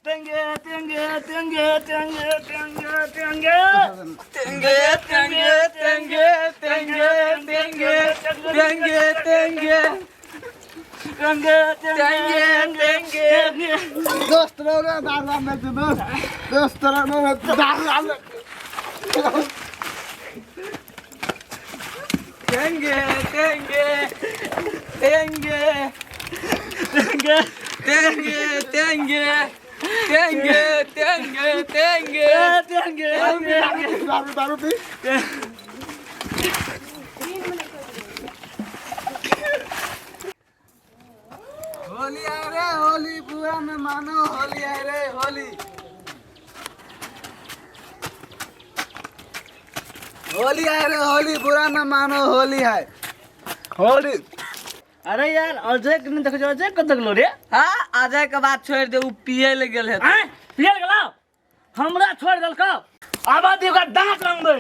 तेंगे तेंगे तेंगे तेंगे तेंगे तेंगे तेंगे तेंगे तेंगे तेंगे तेंगे तेंगे तेंगे तेंगे तेंगे तेंगे दोस्त रे दारू में दोस्त रे दारू तेंगे तेंगे तेंगे तेंगे तेंगे तेंगे तेंगे तेंगे तेंगे तेंगे दारू पी होली आए रे होली पूरा में मानो होली आए रे होली होली आए रे होली बुरा न मानो होली है होली। अरे यार अजय के नहीं देखो अजय कब तक लो रे हाँ अजय के बात छोड़ दे, उ पिए ले गेल है। हैं पियल गेला हमरा छोड़ देल का आबादी का दांत रंग दे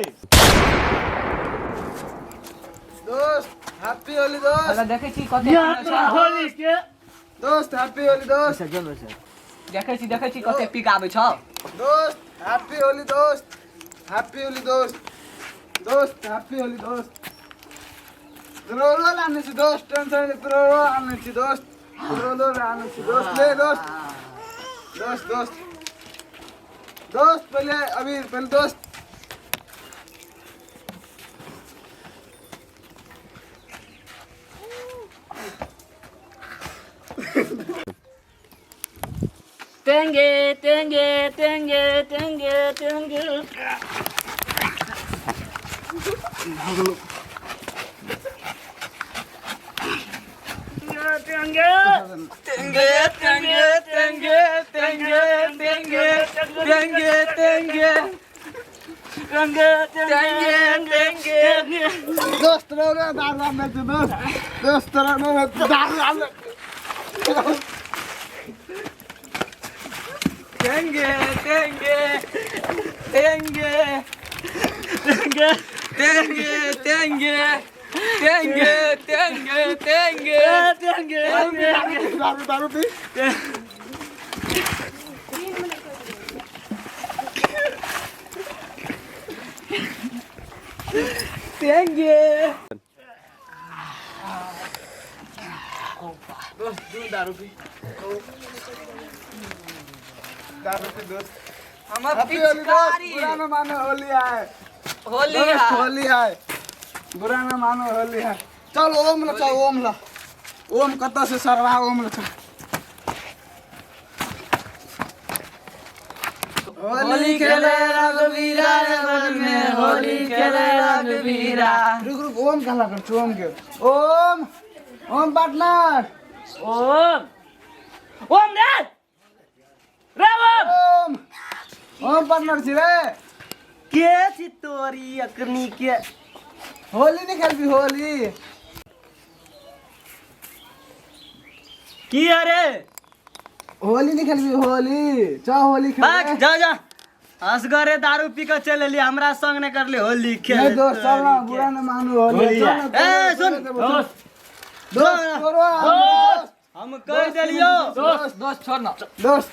दोस्त हैप्पी होली दोस्त अगर देखे छी कते यार होली के दोस्त हैप्पी होली दोस्त देखे छी कते पिकाबे छ। दोस्त हैप्पी होली दोस्त हैप्पी होली दोस्त दोस्त हैप्पी होली दोस्त रोलो लाने छी दोस्त टेंशन ले रोलो आने छी दोस्त रोलो लाने छी दोस्त ले दोस्त दोस्त दोस्त दोस्त पहले अभी पहले दोस्त तेंगे तेंगे तेंगे तेंगे तेंगे तेंगे तेंगे तेंगे तेंगे तेंगे तेंगे तेंगे तेंगे तेंगे तेंगे तेंगे दोस्त रोलो दारू में दोस्त रोलो दारू तेंगे तेंगे तेंगे तेंगे तेंगे तेंगे तेंगे तेंगे तेंगे तेंगे दारू पी तेंगे दारू पी दोस्त हमर हैप्पी होली दोस्त पिचकारी बुरा न मानो होली है होली दोस्त है। होली है बुरा न मानो होली है चल ओम ला चल ओम ला ओम कत से सरवा ओम ला चल होली खेले रघुवीरा रे वन में, होली खेले रघुवीरा। रुक रुक ओम कहला कर तू ओम के ओम ओम पार्टनर ओम ओम रे रे ओम ओम पार्टनर छी रे के छी तोरी अकनी के होली नहीं खेलबी होली की अरे होली नहीं खेलबी होली चा होली भाग खेल जा जा असगरे दारू पी के चल एली हमरा संग ने करले होली खेल नहीं दोस्त चल ना बुरा न मानो होली होली चल ना, ए सुन दोस्त दोस्त दोस्त छोड़ो दोस्त हम कह देलियो दोस्त दोस्त छोड़ ना। दोस्त दोस्त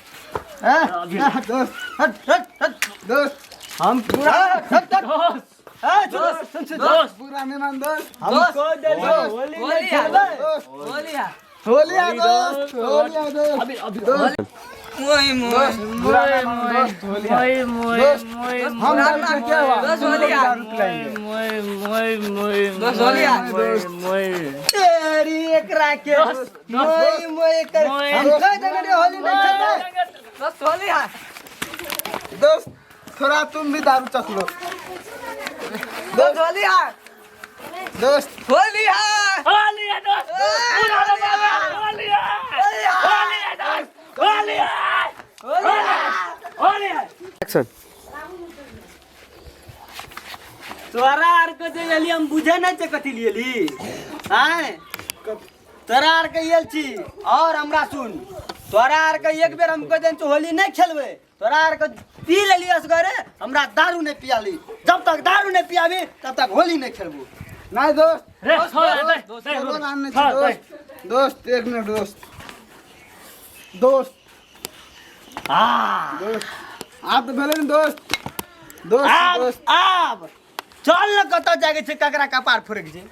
हट हट हट दोस्त हम बुरा हट हट दोस्त दोस्त दोस्त बुरा नहीं मान दोस्त हम कह देलियो होली होली नहीं है। खेलबे दोस्त होली है। होली आ दोस्त होली आ दोस्त अभी अभी दोस्त मोय मोय बुरा न मान दोस्त होली आ दोस्त हम बुरा डर न क्या हुआ दोस्त होली आ। दोस्त होली आ। तेरी एक राके मोय मोय कर हम कह देने रे होली नहीं खेलते दोस्त होली है। दोस्त थोड़ा तुम भी दारू चख लो दोस्त होली है। दोस्त होली है। होली है दोस्त पूरा होली है होली है दोस्त होली है होली है एक्शन तोरा आर के जे एली हम बुझे नहीं छे कथि लेली हैं तोरा आर के एल छी और हमरा सुन तोरा आर के एक बेर हम कह देन तो होली नहीं खेलबे तोरा आर के पी लेली असगरे हमरा दारू नहीं पियाली जब तक दारू नहीं पियाबी तब तक होली नहीं खेलबू नहीं दोस्त रे दोस्त दोस्त एक मिनट दोस्त दोस्त दोस्त आप तो भेले दोस्त दोस्त आब दोस्त आब चल न कतऽ जाके छै ककरा कपार फोड़े के छै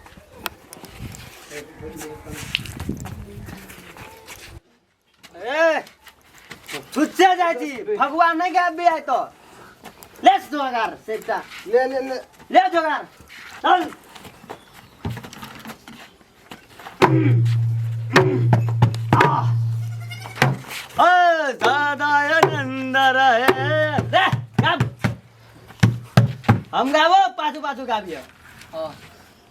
ए छुच्छे जाइ छी भगवान नहीं गाबी आइ तो ले जोगार सेटा ले ले ले ले जोगार चल दादा नंद रहे दे गाब हम गाबो पाछू पाछू गाबियो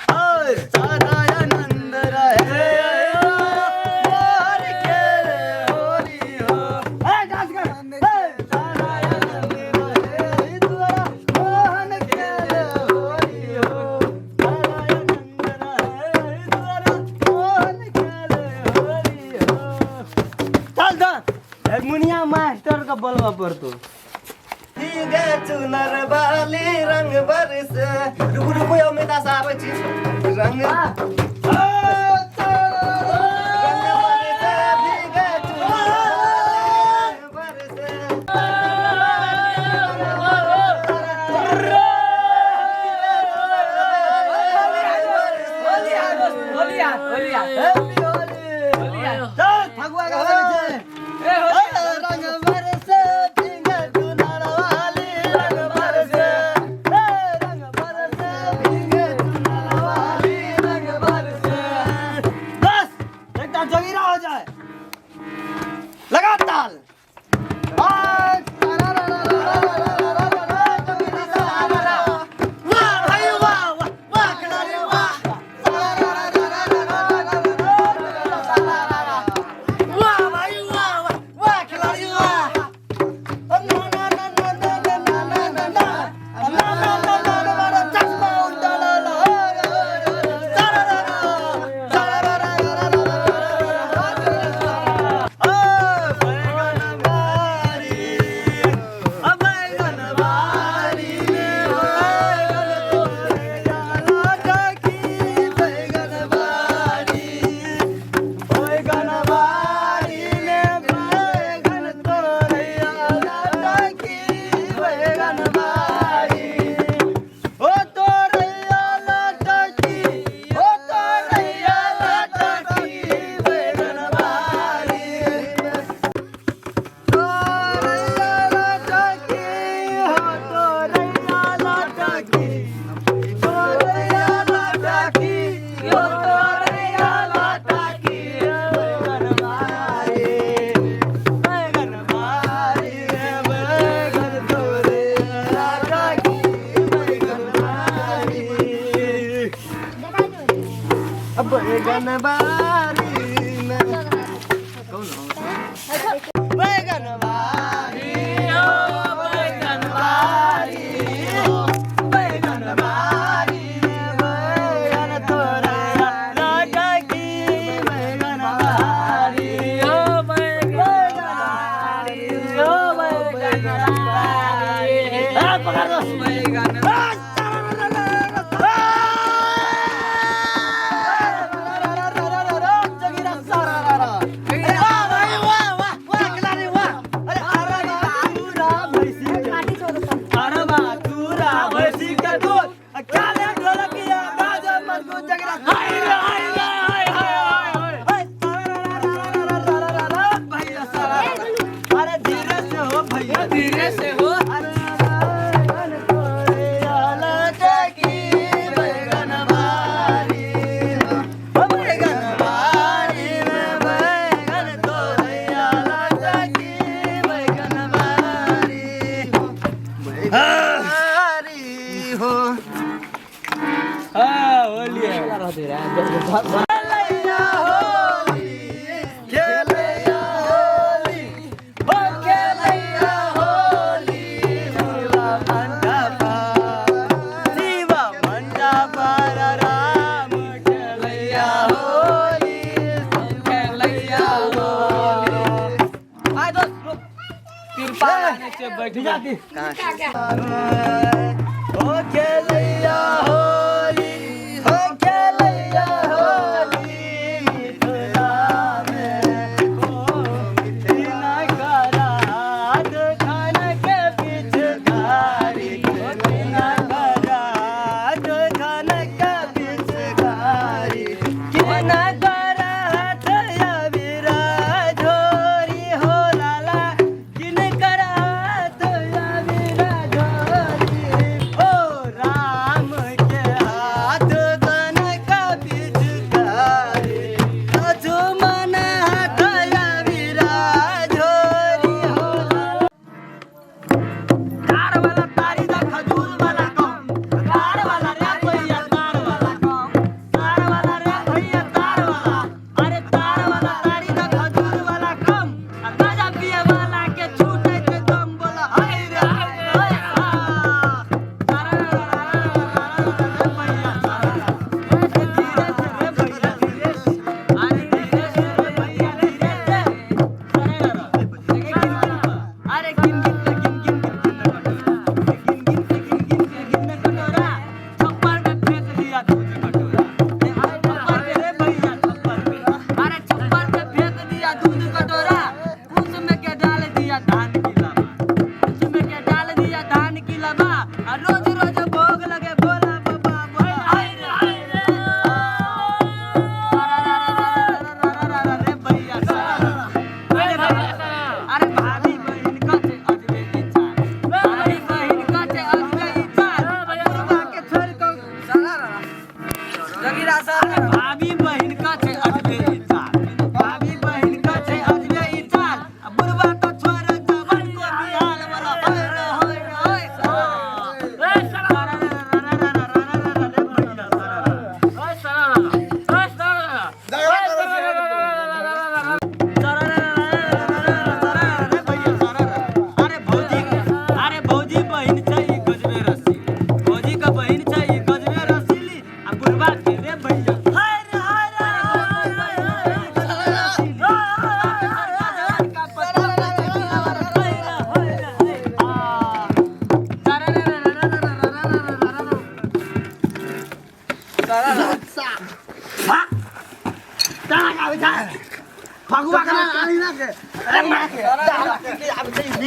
दादा नंद रहे मोर के होली हो ए डांस कर दादा नंद रहे तोरा मोहन के होली हो दादा नंद रहे तोरा मोहन के होली हो चल द मुनिया मास्टर का बोलवा पड़तो गे चुनर बाली रंग बरस रुक रुक यो में दास आवे छी रंग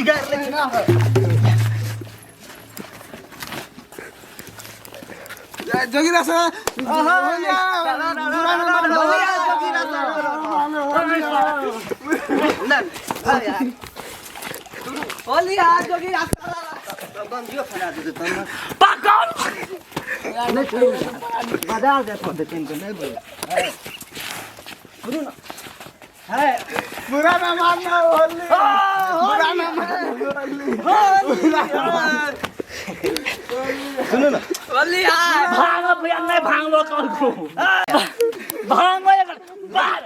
बिगाड़ ले जोगिरा से होली आज जोगी रास्ता बंदियो फना दे तुम बाजार दे तो तीन को नहीं बोले सुनो ना है बुरा ना मानना होली बुरा ना सुनो ना होली आज भांग भैया नहीं भांग लो कौन को भांग में बार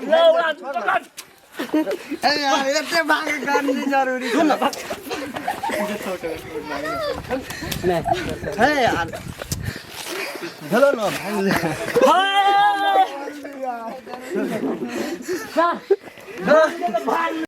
लोड़ा पकड़ ए यार इतने भाग करनी जरूरी सुन ना नहीं है यार चलो ना हाय